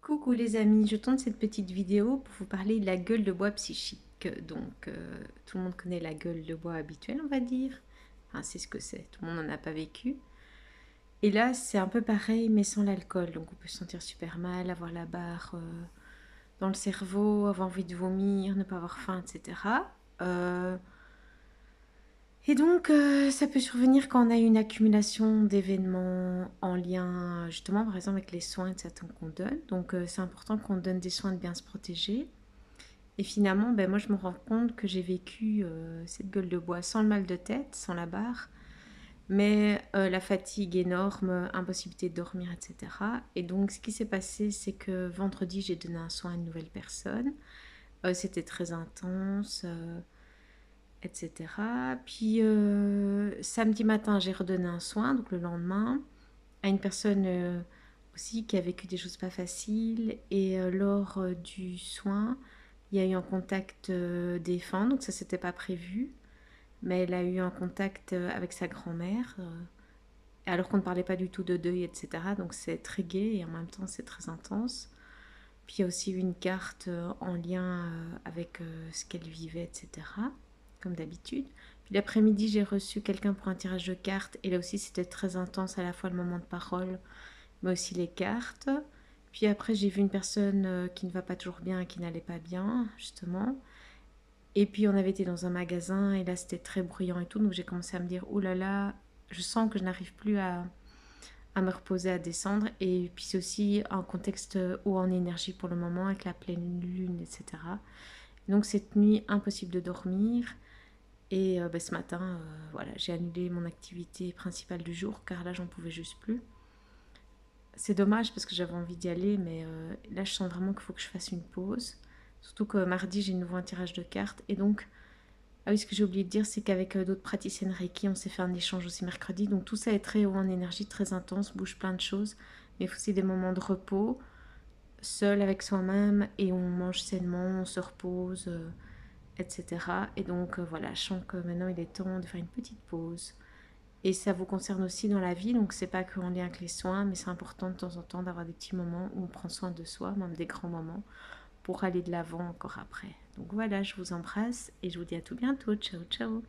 Coucou les amis, je tourne cette petite vidéo pour vous parler de la gueule de bois psychique. Tout le monde connaît la gueule de bois habituelle, on va dire. Enfin, c'est ce que c'est, tout le monde n'en a pas vécu. Et là, c'est un peu pareil, mais sans l'alcool. Donc on peut se sentir super mal, avoir la barre dans le cerveau, avoir envie de vomir, ne pas avoir faim, etc. Ça peut survenir quand on a une accumulation d'événements en lien, justement, par exemple, avec les soins, etc. qu'on donne. C'est important qu'on donne des soins de bien se protéger. Et finalement, moi, je me rends compte que j'ai vécu cette gueule de bois sans le mal de tête, sans la barre, mais la fatigue énorme, impossibilité de dormir, etc. Et donc, ce qui s'est passé, c'est que vendredi, j'ai donné un soin à une nouvelle personne. C'était très intense. Etc. Puis samedi matin, j'ai redonné un soin, donc le lendemain, à une personne aussi qui a vécu des choses pas faciles. Et lors du soin, il y a eu un contact défunt, donc ça c'était pas prévu. Mais elle a eu un contact avec sa grand-mère, alors qu'on ne parlait pas du tout de deuil, etc. Donc c'est très gai et en même temps c'est très intense. Puis il y a aussi eu une carte en lien avec ce qu'elle vivait, etc. Comme d'habitude. Puis l'après-midi, j'ai reçu quelqu'un pour un tirage de cartes. Et là aussi, c'était très intense, à la fois le moment de parole, mais aussi les cartes. Puis après, j'ai vu une personne qui ne va pas toujours bien, qui n'allait pas bien, justement. Et puis on avait été dans un magasin, et là, c'était très bruyant et tout. Donc j'ai commencé à me dire, oh là là, je sens que je n'arrive plus à me reposer, à descendre. Et puis c'est aussi un contexte haut en énergie pour le moment, avec la pleine lune, etc. Donc cette nuit, impossible de dormir. Et ce matin, voilà, j'ai annulé mon activité principale du jour, car là, j'en pouvais juste plus. C'est dommage parce que j'avais envie d'y aller, mais là, je sens vraiment qu'il faut que je fasse une pause. Surtout que mardi, j'ai de nouveau un tirage de cartes. Et donc, ah oui, ce que j'ai oublié de dire, c'est qu'avec d'autres praticiennes Reiki, on s'est fait un échange aussi mercredi. Donc tout ça est très haut en énergie, très intense, bouge plein de choses. Mais il faut aussi des moments de repos, seul avec soi-même, et on mange sainement, on se repose, etc. Et donc voilà, je sens que maintenant il est temps de faire une petite pause. Et ça vous concerne aussi dans la vie, donc c'est pas qu'en lien avec les soins, mais c'est important de temps en temps d'avoir des petits moments où on prend soin de soi, même des grands moments, pour aller de l'avant encore après. Donc voilà, je vous embrasse et je vous dis à tout bientôt. Ciao, ciao.